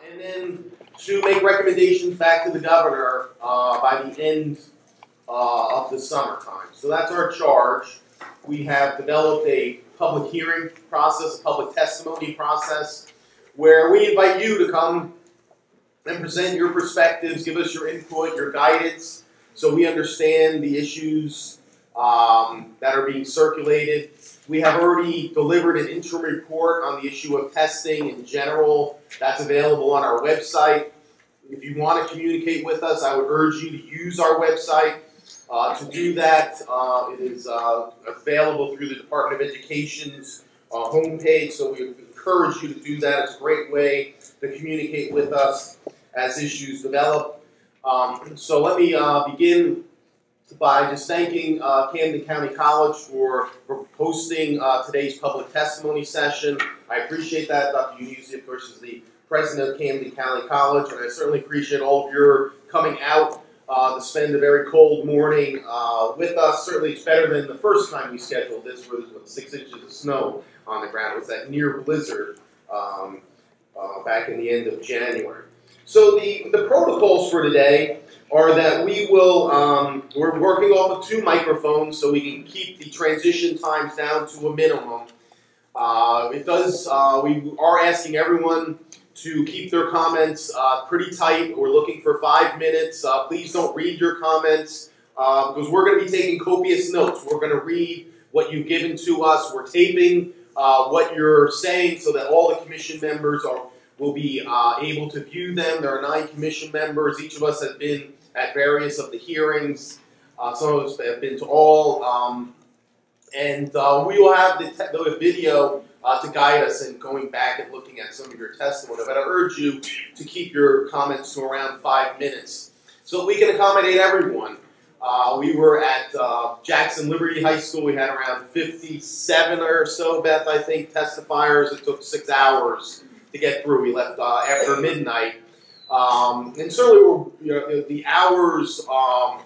and then to make recommendations back to the governor by the end of the summertime. So that's our charge. We have developed a public hearing process, a public testimony process, where we invite you to come and present your perspectives, give us your input, your guidance, so we understand the issues that are being circulated. We have already delivered an interim report on the issue of testing in general. That's available on our website. If you want to communicate with us, I would urge you to use our website. To do that, it is available through the Department of Education's homepage, so we encourage you to do that. It's a great way to communicate with us as issues develop. So let me begin by just thanking Camden County College for hosting today's public testimony session. I appreciate that. Dr. Unisi, of course, is the president of Camden County College, and I certainly appreciate all of your coming out to spend a very cold morning with us. Certainly it's better than the first time we scheduled this, where there was 6 inches of snow on the ground. It was that near blizzard back in the end of January. So the protocols for today are that we will, we're working off of 2 microphones so we can keep the transition times down to a minimum. We are asking everyone to keep their comments pretty tight. We're looking for 5 minutes. Please don't read your comments because we're going to be taking copious notes. We're going to read what you've given to us. We're taping what you're saying so that all the commission members will be able to view them. There are 9 commission members. Each of us have been at various of the hearings. Some of us have been to all. And we will have the video to guide us in going back and looking at some of your testimony. But I urge you to keep your comments to around 5 minutes so that we can accommodate everyone. We were at Jackson Liberty High School. We had around 57 or so, Beth, I think, testifiers. It took 6 hours to get through. We left after midnight. And certainly the hours are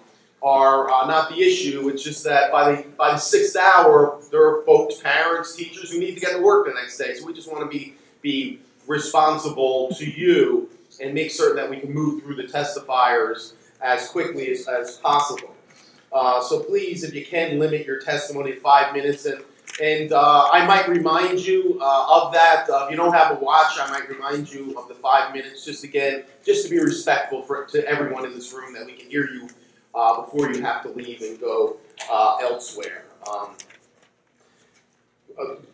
not the issue. It's just that by the 6th hour, there are folks, parents, teachers who need to get to work the next day. So we just want to be responsible to you and make certain that we can move through the testifiers as quickly as possible. So please, if you can, limit your testimony to 5 minutes. And I might remind you of that. If you don't have a watch, I might remind you of the 5 minutes, just to be respectful to everyone in this room, that we can hear you before you have to leave and go elsewhere.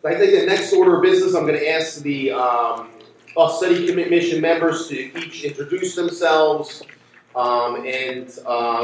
I think the next order of business, I'm going to ask the study commission members to each introduce themselves and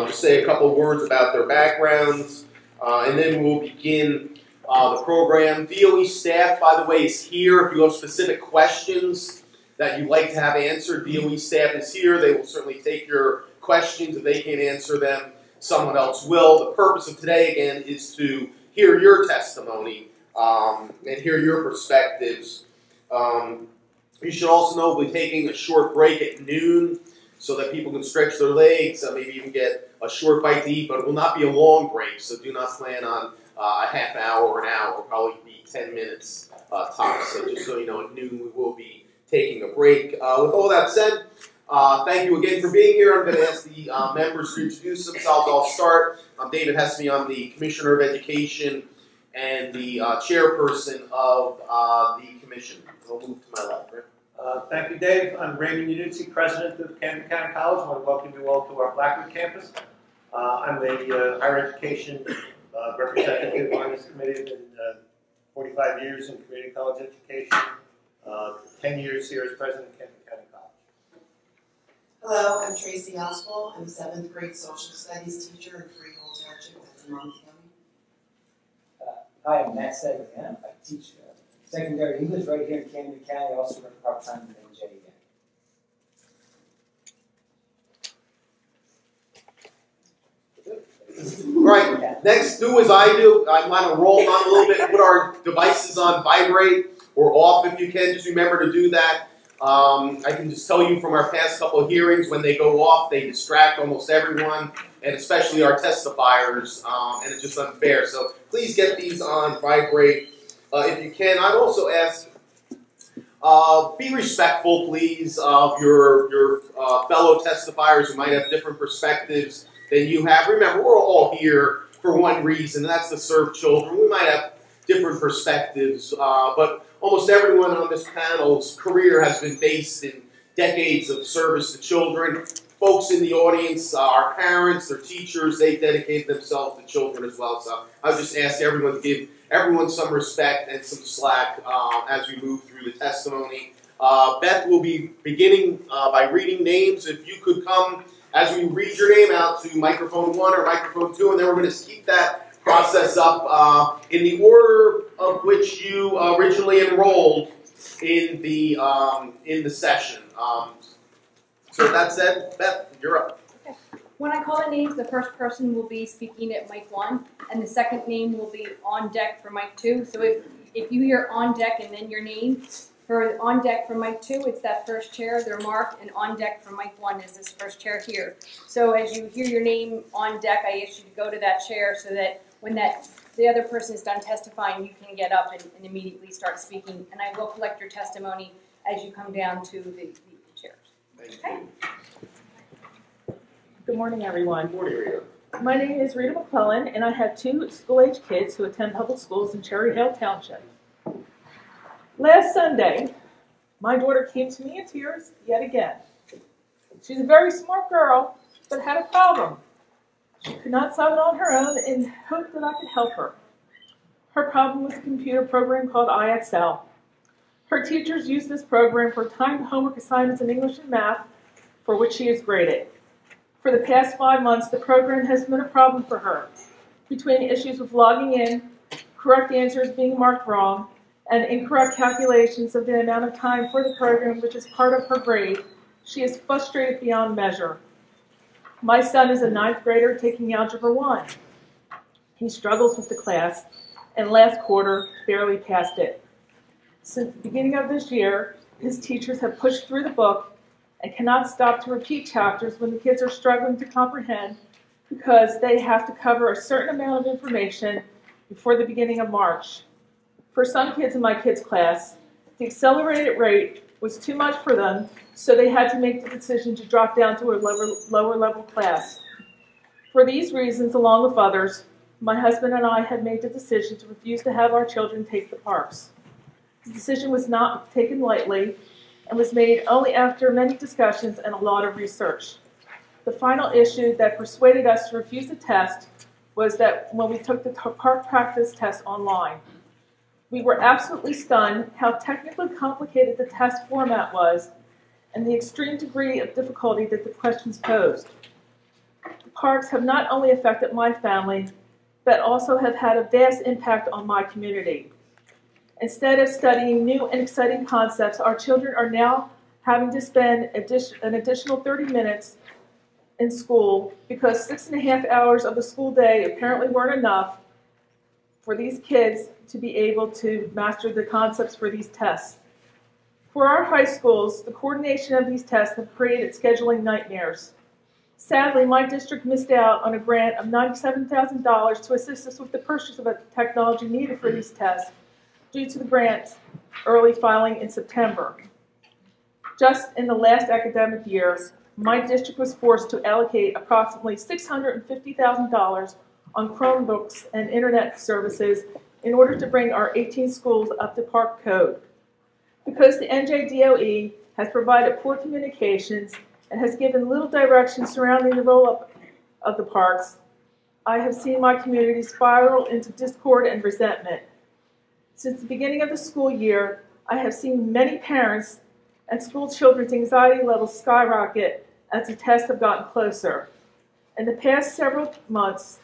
just say a couple of words about their backgrounds, and then we'll begin the program. DOE staff, by the way, is here. If you have specific questions that you'd like to have answered, DOE staff is here. They will certainly take your questions. If they can't answer them, someone else will. The purpose of today, again, is to hear your testimony and hear your perspectives. You should also know we'll be taking a short break at noon so that people can stretch their legs, maybe even get a short bite to eat, but it will not be a long break, so do not plan on a half hour or an hour. It will probably be 10 minutes tops. So just so you know, at noon we will be taking a break. With all that said, thank you again for being here. I'm going to ask the members to introduce themselves. I'll start. I'm David Hesme. I'm the Commissioner of Education and the chairperson of the commission. I'll move to my left. Right? Thank you, Dave. I'm Raymond Unisi, president of Camden County College. I want to welcome you all to our Blackwood campus. I'm the higher education representative on this committee. I've been 45 years in community college education, 10 years here as president of Camden County College. Hello, I'm Tracy Oswald. I'm a 7th grade social studies teacher in Freehold Township, that's in Monmouth County. Hi, I'm Matt Sedgwick. I teach secondary English right here in Camden County. I also work part-time in NJ again. Right, next, do as I do. I want to roll on a little bit, put our devices on vibrate or off if you can. Just remember to do that. I can just tell you from our past couple of hearings, when they go off, they distract almost everyone, and especially our testifiers, and it's just unfair. So please get these on vibrate if you can. I'd also ask Be respectful, please, of your fellow testifiers who might have different perspectives than you have. Remember, we're all here for one reason, and that's to serve children. We might have different perspectives, but almost everyone on this panel's career has been based in decades of service to children. Folks in the audience, our parents, their teachers, they dedicate themselves to children as well. So I would just ask everyone to give everyone some respect and some slack as we move through the testimony. Beth will be beginning by reading names. If you could come as we read your name out to microphone 1 or microphone 2, and then we're going to keep that process up in the order of which you originally enrolled in the session. So that said, Beth, you're up. Okay. When I call the names, the first person will be speaking at mic 1, and the second name will be on deck for mic 2. So if you hear on deck and then your name, for on deck for mic 2, it's that first chair, they're marked, and on deck for mic 1 is this first chair here. So as you hear your name on deck, I ask you to go to that chair so that when the other person is done testifying, you can get up and immediately start speaking. And I will collect your testimony as you come down to the chairs. Okay. Good morning, everyone. Good morning, Rita. My name is Rita McClellan, and I have 2 school-age kids who attend public schools in Cherry Hill Township. Last Sunday, my daughter came to me in tears yet again. She's a very smart girl, but had a problem. She could not solve it on her own and hoped that I could help her. Her problem was a computer program called IXL. Her teachers use this program for timed homework assignments in English and math, for which she is graded. For the past 5 months, the program has been a problem for her. Between issues with logging in, correct answers being marked wrong, and incorrect calculations of the amount of time for the program, which is part of her grade, she is frustrated beyond measure. My son is a 9th grader taking Algebra 1. He struggles with the class, and last quarter barely passed it. Since the beginning of this year, his teachers have pushed through the book and cannot stop to repeat chapters when the kids are struggling to comprehend because they have to cover a certain amount of information before the beginning of March. For some kids in my kids' class, the accelerated rate was too much for them, so they had to make the decision to drop down to a lower level class. For these reasons, along with others, my husband and I have made the decision to refuse to have our children take the PARCC. The decision was not taken lightly and was made only after many discussions and a lot of research. The final issue that persuaded us to refuse the test was that when we took the PARCC practice test online. We were absolutely stunned how technically complicated the test format was and the extreme degree of difficulty that the questions posed. The PARCCs have not only affected my family, but also have had a vast impact on my community. Instead of studying new and exciting concepts, our children are now having to spend an additional 30 minutes in school because 6.5 hours of the school day apparently weren't enough for these kids to be able to master the concepts for these tests. For our high schools, the coordination of these tests have created scheduling nightmares. Sadly, my district missed out on a grant of $97,000 to assist us with the purchase of the technology needed for these tests due to the grant's early filing in September. Just in the last academic year, my district was forced to allocate approximately $650,000 on Chromebooks and internet services in order to bring our 18 schools up to PARCC code. Because the NJDOE has provided poor communications and has given little direction surrounding the roll-up of the PARCCs, I have seen my community spiral into discord and resentment. Since the beginning of the school year, I have seen many parents and school children's anxiety levels skyrocket as the tests have gotten closer. In the past several months,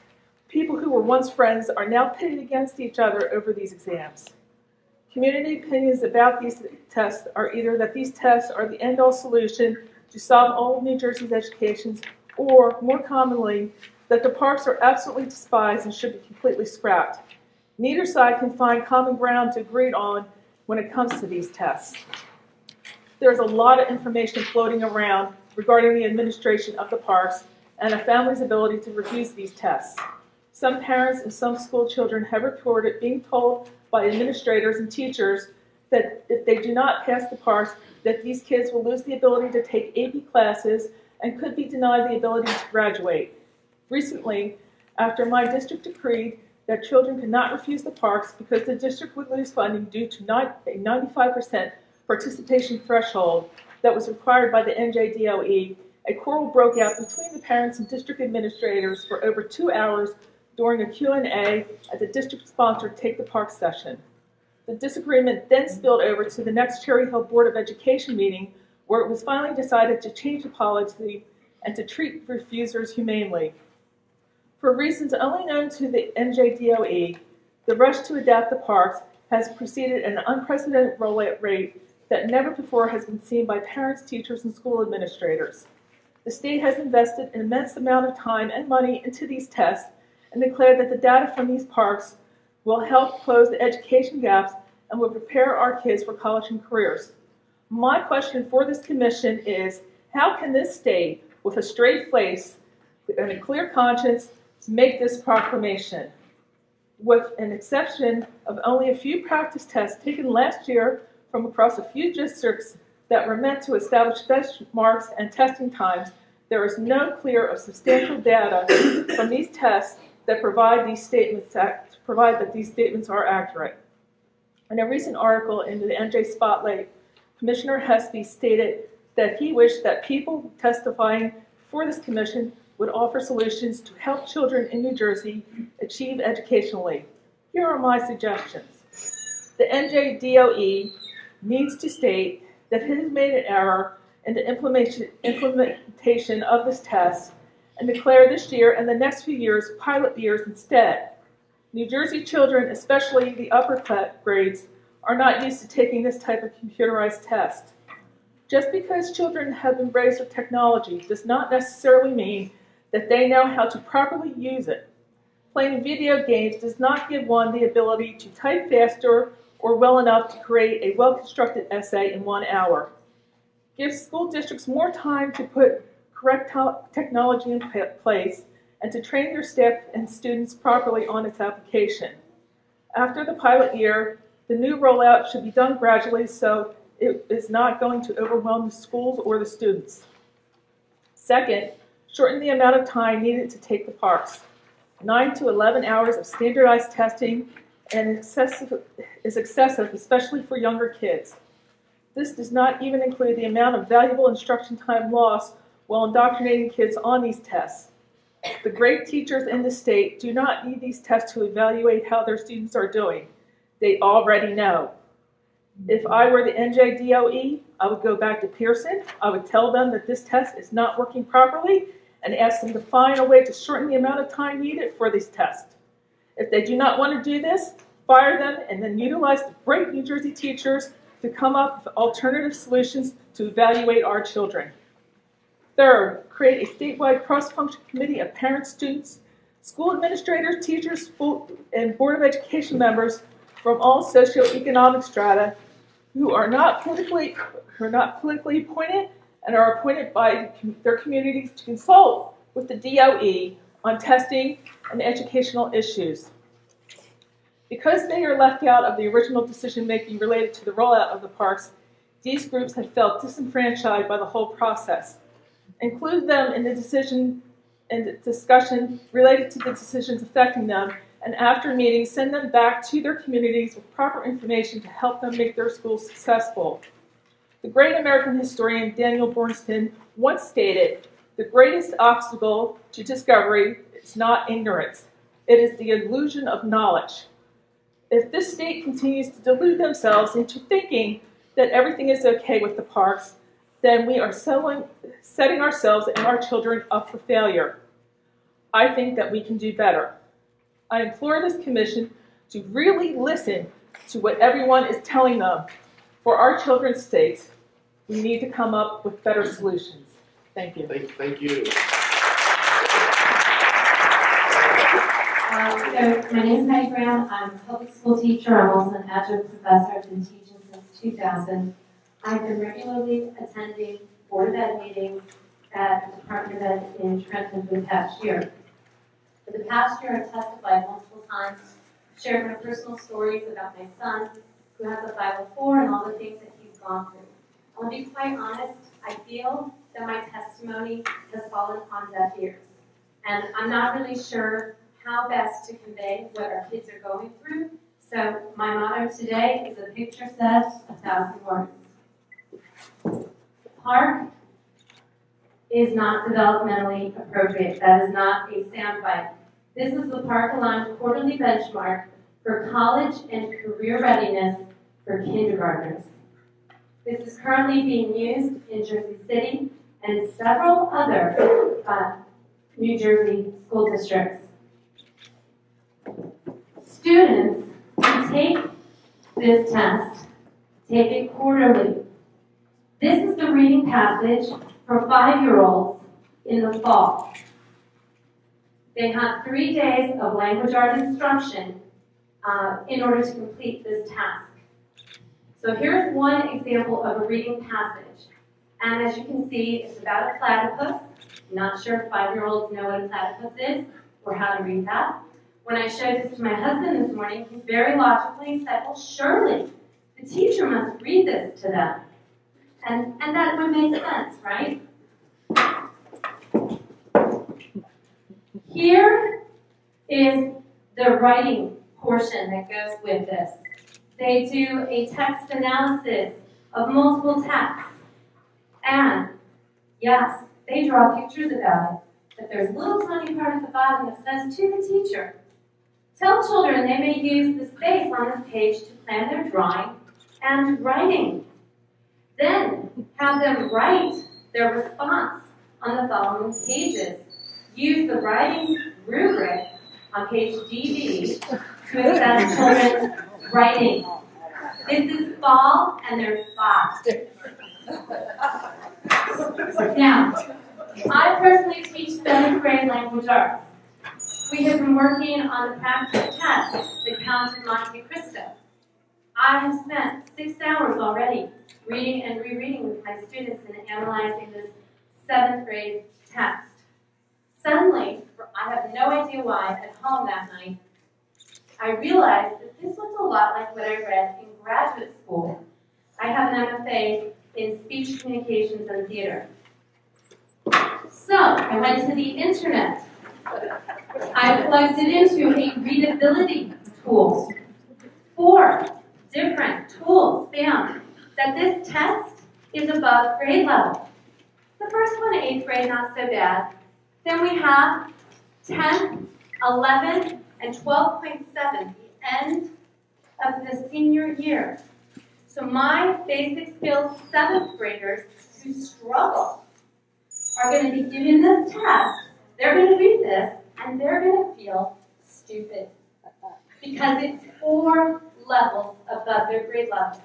people who were once friends are now pitted against each other over these exams. Community opinions about these tests are either that these tests are the end-all solution to solve all of New Jersey's education, or, more commonly, that the PARCCs are absolutely despised and should be completely scrapped. Neither side can find common ground to agree on when it comes to these tests. There's a lot of information floating around regarding the administration of the PARCCs and a family's ability to refuse these tests. Some parents and some school children have reported being told by administrators and teachers that if they do not pass the PARCC, that these kids will lose the ability to take AP classes and could be denied the ability to graduate. Recently, after my district decreed that children could not refuse the PARCC because the district would lose funding due to a 95% participation threshold that was required by the NJDOE, a quarrel broke out between the parents and district administrators for over 2 hours during a Q&A at the district-sponsored Take the PARCC session. The disagreement then spilled over to the next Cherry Hill Board of Education meeting, where it was finally decided to change the policy and to treat refusers humanely. For reasons only known to the NJDOE, the rush to adapt the PARCC has proceeded at an unprecedented rollout rate that never before has been seen by parents, teachers, and school administrators. The state has invested an immense amount of time and money into these tests and declared that the data from these PARCCs will help close the education gaps and will prepare our kids for college and careers. My question for this commission is, how can this state, with a straight face and a clear conscience, make this proclamation? With an exception of only a few practice tests taken last year from across a few districts that were meant to establish benchmarks and testing times, there is no clear or substantial data from these tests that provide these statements that these statements are accurate. In a recent article in the NJ Spotlight, Commissioner Hespy stated that he wished that people testifying before this commission would offer solutions to help children in New Jersey achieve educationally. Here are my suggestions. The NJDOE needs to state that it has made an error in the implementation of this test and declare this year and the next few years pilot years instead. New Jersey children, especially the upper grades, are not used to taking this type of computerized test. Just because children have been raised with technology does not necessarily mean that they know how to properly use it. Playing video games does not give one the ability to type faster or well enough to create a well-constructed essay in 1 hour. Give school districts more time to put correct technology in place and to train their staff and students properly on its application. After the pilot year, the new rollout should be done gradually so it is not going to overwhelm the schools or the students. Second, shorten the amount of time needed to take the PARCCs. 9 to 11 hours of standardized testing is excessive, especially for younger kids. This does not even include the amount of valuable instruction time lost while indoctrinating kids on these tests. The great teachers in the state do not need these tests to evaluate how their students are doing. They already know. If I were the NJDOE, I would go back to Pearson. I would tell them that this test is not working properly and ask them to find a way to shorten the amount of time needed for these tests. If they do not want to do this, fire them and then utilize the great New Jersey teachers to come up with alternative solutions to evaluate our children. Third, create a statewide cross-function committee of parents, students, school administrators, teachers, and Board of Education members from all socioeconomic strata who are not politically appointed and are appointed by their communities to consult with the DOE on testing and educational issues. Because they are left out of the original decision-making related to the rollout of the PARCCs, these groups have felt disenfranchised by the whole process. Include them in the decision and the discussion related to the decisions affecting them, and after meetings, send them back to their communities with proper information to help them make their schools successful. The great American historian Daniel Bernstein once stated, "The greatest obstacle to discovery is not ignorance. It is the illusion of knowledge." If this state continues to delude themselves into thinking that everything is okay with the PARCCs, then we are setting ourselves and our children up for failure. I think that we can do better. I implore this commission to really listen to what everyone is telling them. For our children's sakes, we need to come up with better solutions. Thank you. Thank you. So my name is Meg Graham. I'm a public school teacher. I'm also an adjunct professor. I've been teaching since 2000. I've been regularly attending Board of Ed meetings at the Department of Ed in Trenton for the past year. For the past year, I've testified multiple times, shared my personal stories about my son, who has a 504 and all the things that he's gone through. I'll be quite honest, I feel that my testimony has fallen on deaf ears. And I'm not really sure how best to convey what our kids are going through. So my motto today is a picture says 1,000 words. PARCC is not developmentally appropriate. That is not a soundbite. This is the PARCC Aligned quarterly benchmark for college and career readiness for kindergartners. This is currently being used in Jersey City and several other New Jersey school districts. Students who take this test take it quarterly. This is the reading passage for 5-year-olds in the fall. They have 3 days of language art instruction in order to complete this task. So here's one example of a reading passage. And as you can see, it's about a platypus. I'm not sure if 5-year-olds know what a platypus is or how to read that. When I showed this to my husband this morning, he very logically said, well, surely the teacher must read this to them. And that would make sense, right? Here is the writing portion that goes with this. They do a text analysis of multiple texts. And, yes, they draw pictures about it. But there's a little tiny part at the bottom that says, to the teacher. Tell children they may use the space on this page to plan their drawing and writing. Then have them write their response on the following pages. Use the writing rubric on page DB to assess children's writing. This is fall and they're 5. Now, I personally teach 7th grade language arts. We have been working on the practice test, the Count of Monte Cristo. I have spent 6 hours already reading and rereading with my students and analyzing this 7th grade text. Suddenly, I have no idea why, at home that night, I realized that this looked a lot like what I read in graduate school. I have an MFA in speech communications and theater. So, I went to the internet. I plugged it into a readability tool. 4 different tools found that this text is above grade level. The first one, 8th grade, not so bad. Then we have 10th, 11th, and 12.7, the end of the senior year. So my basic skills 7th graders who struggle are going to be given this test. They're going to read this, and they're going to feel stupid because it's 4 levels above their grade level.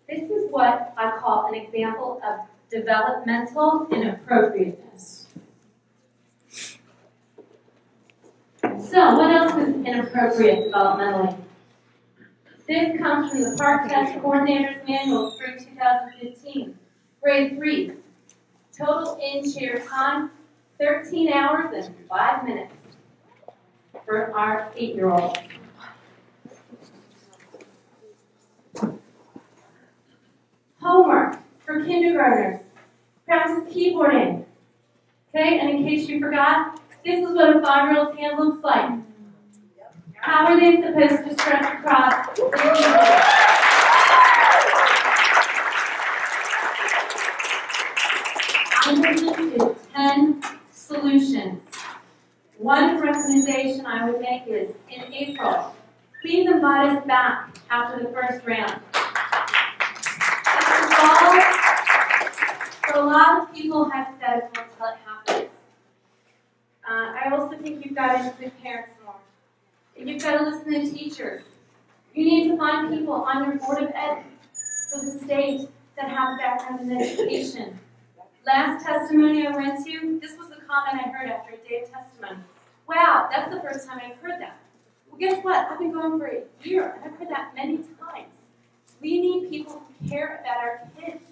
This is what I call an example of developmental inappropriateness. So, what else is inappropriate developmentally? This comes from the PARCC Test Coordinator's Manual, Spring 2015. Grade 3. Total in-chair time, 13 hours and 5 minutes for our 8-year-olds. Homework for kindergartners. Practice keyboarding. Okay, and in case you forgot, this is what a 5-year-old's hand looks like. How are they supposed to stretch across the keyboard? I have listed 10 solutions. One recommendation I would make is, in April, please invite us back after the first round. For a lot of people, hypothetical until it happens. I also think you've got to include parents more. You've got to listen to teachers. You need to find people on your Board of Ed for the state that have a background in education. Last testimony I went to, this was the comment I heard after a day of testimony. Wow, that's the first time I've heard that. Well, guess what? I've been going for a year, and I've heard that many times. We need people who care about our kids.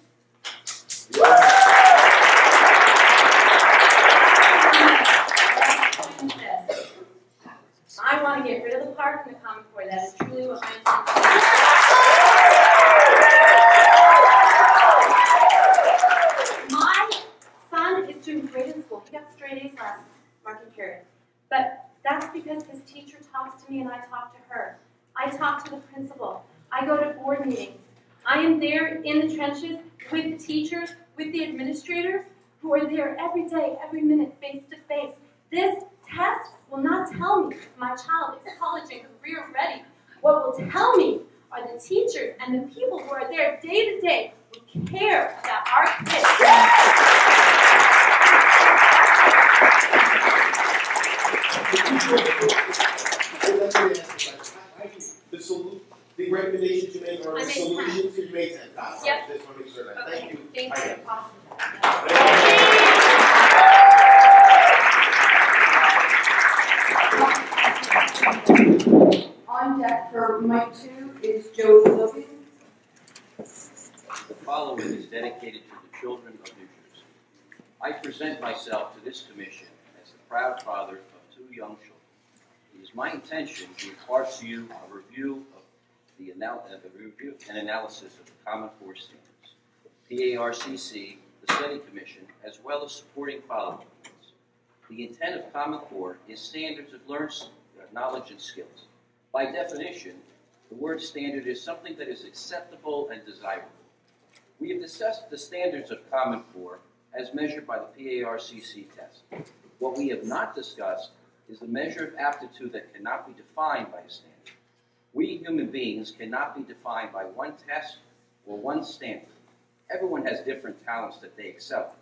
I want to get rid of the park and the Common Core. That is truly what my intention is. My son is doing great in school. He got straight A's last marking period. But that's because his teacher talks to me and I talk to her. I talk to the principal. I go to board meetings. I am there in the trenches with the teachers, with the administrators, who are there every day, every minute, face to face. This test will not tell me if my child is college and career ready. What will tell me are the teachers and the people who are there day to day who care about our kids. The recommendations you make are I the made solutions you made. Yep. Just want to make sure that. Thank you. Thank you. On deck for Mike 2 is Joe Logan. The following is dedicated to the children of New Jersey. I present myself to this commission as the proud father of 2 young children. It is my intention to impart to you a review of the review and analysis of the Common Core standards, PARCC, the Study Commission, as well as supporting following points. The intent of Common Core is standards of knowledge and skills. By definition, the word standard is something that is acceptable and desirable. We have discussed the standards of Common Core as measured by the PARCC test. What we have not discussed is the measure of aptitude that cannot be defined by a standard. We human beings cannot be defined by one test or one standard. Everyone has different talents that they excel in.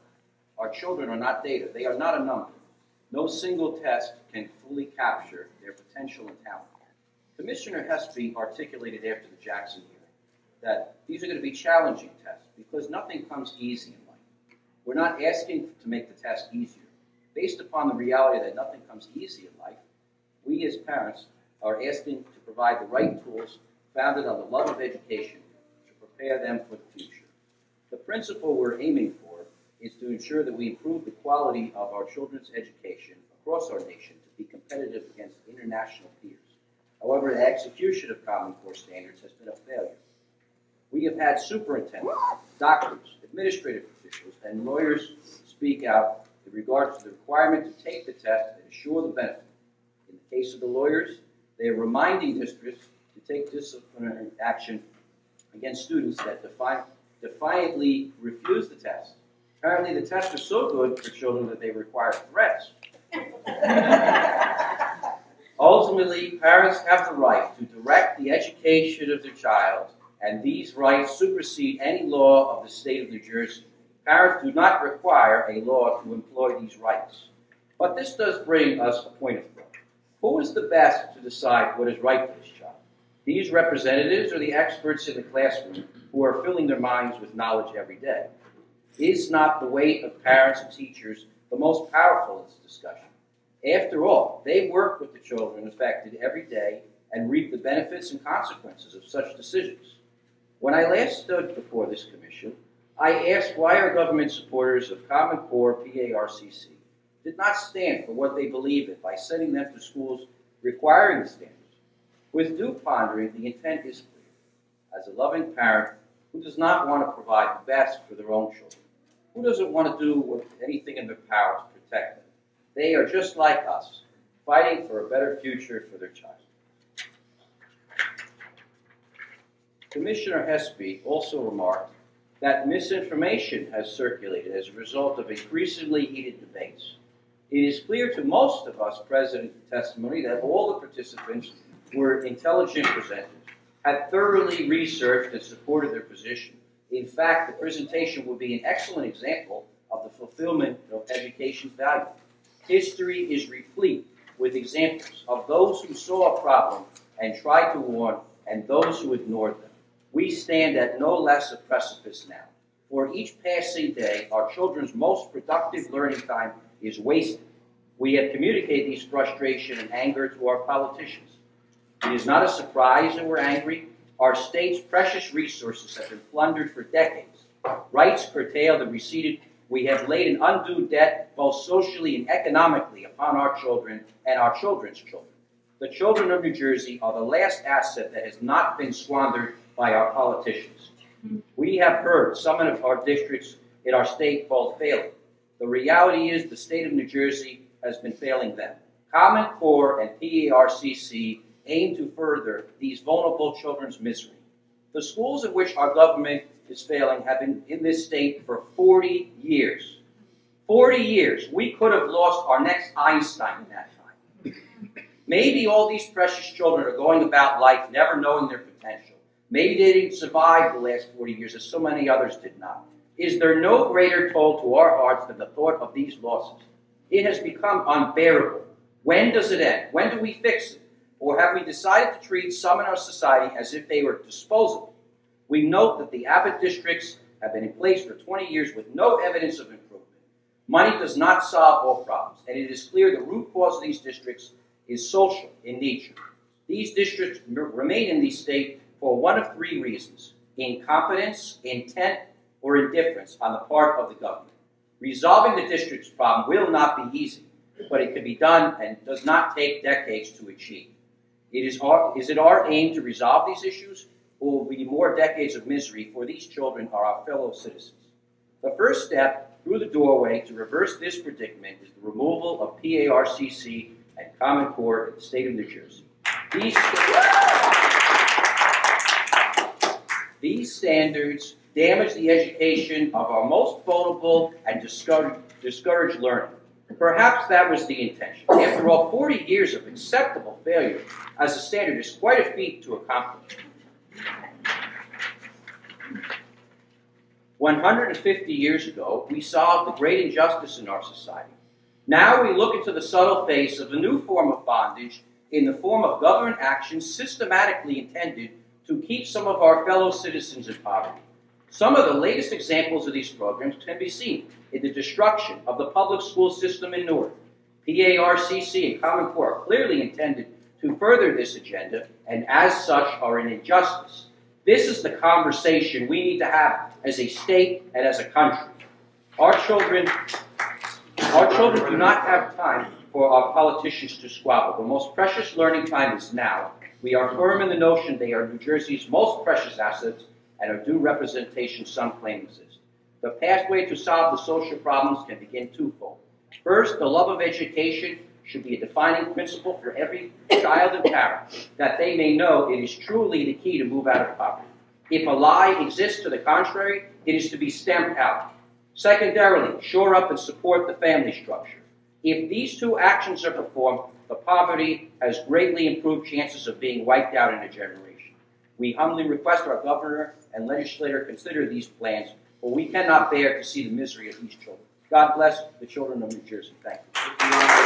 Our children are not data. They are not a number. No single test can fully capture their potential and talent. Commissioner Hespy articulated after the Jackson hearing that these are going to be challenging tests because nothing comes easy in life. We're not asking to make the test easier. Based upon the reality that nothing comes easy in life, we as parents are asking to provide the right tools founded on the love of education to prepare them for the future. The principle we're aiming for is to ensure that we improve the quality of our children's education across our nation to be competitive against international peers. However, the execution of Common Core standards has been a failure. We have had superintendents, doctors, administrative officials, and lawyers speak out in regards to the requirement to take the test and assure the benefit. In the case of the lawyers, they are reminding districts to take disciplinary action against students that defiantly refuse the test. Apparently, the tests are so good for children that they require threats. Ultimately, parents have the right to direct the education of their child, and these rights supersede any law of the state of New Jersey. Parents do not require a law to employ these rights. But this does bring us a point of thought. Who is the best to decide what is right for this child? These representatives or the experts in the classroom who are filling their minds with knowledge every day? Is not the weight of parents and teachers the most powerful in this discussion? After all, they work with the children affected every day and reap the benefits and consequences of such decisions. When I last stood before this commission, I asked why our government supporters of Common Core PARCC did not stand for what they believe in by sending them to schools requiring the standards. With due pondering, the intent is clear. As a loving parent who does not want to provide the best for their own children, who doesn't want to do anything in their power to protect them? They are just like us, fighting for a better future for their child. Commissioner Hespy also remarked that misinformation has circulated as a result of increasingly heated debates. It is clear to most of us present at the testimony that all the participants were intelligent presenters, had thoroughly researched and supported their position. In fact, the presentation would be an excellent example of the fulfillment of education's value. History is replete with examples of those who saw a problem and tried to warn, and those who ignored them. We stand at no less a precipice now. For each passing day, our children's most productive learning time is wasted. We have communicated these frustration and anger to our politicians. It is not a surprise that we're angry. Our state's precious resources have been plundered for decades. Rights curtailed and receded. We have laid an undue debt, both socially and economically, upon our children and our children's children. The children of New Jersey are the last asset that has not been squandered by our politicians. We have heard some of our districts in our state called failing. The reality is the state of New Jersey has been failing them. Common Core and PARCC aim to further these vulnerable children's misery. The schools in which our government is failing have been in this state for 40 years. 40 years. We could have lost our next Einstein in that time. Maybe all these precious children are going about life never knowing their potential. Maybe they didn't survive the last 40 years as so many others did not. Is there no greater toll to our hearts than the thought of these losses? It has become unbearable. When does it end? When do we fix it? Or have we decided to treat some in our society as if they were disposable? We note that the Abbott districts have been in place for 20 years with no evidence of improvement. Money does not solve all problems, and it is clear the root cause of these districts is social in nature. These districts remain in these states for one of three reasons: incompetence, intent, or indifference on the part of the government. Resolving the district's problem will not be easy, but it can be done and does not take decades to achieve. Is it our aim to resolve these issues, or will be more decades of misery for these children or our fellow citizens? The first step through the doorway to reverse this predicament is the removal of PARCC and Common Core in the state of New Jersey. These standards damage the education of our most vulnerable and discourage learning. Perhaps that was the intention. After all, 40 years of acceptable failure as a standard is quite a feat to accomplish. 150 years ago, we solved the great injustice in our society. Now we look into the subtle face of a new form of bondage in the form of government action systematically intended to keep some of our fellow citizens in poverty. Some of the latest examples of these programs can be seen in the destruction of the public school system in Newark. PARCC and Common Core are clearly intended to further this agenda, and as such are an injustice. This is the conversation we need to have as a state and as a country. Our children do not have time for our politicians to squabble. The most precious learning time is now. We are firm in the notion they are New Jersey's most precious assets and are due representation some claim exists. The pathway to solve the social problems can begin twofold. First, the love of education should be a defining principle for every child and parent, that they may know it is truly the key to move out of poverty. If a lie exists to the contrary, it is to be stamped out. Secondarily, shore up and support the family structure. If these two actions are performed, the poverty has greatly improved chances of being wiped out in a generation. We humbly request our governor and legislator consider these plans, for we cannot bear to see the misery of these children. God bless the children of New Jersey. Thank you.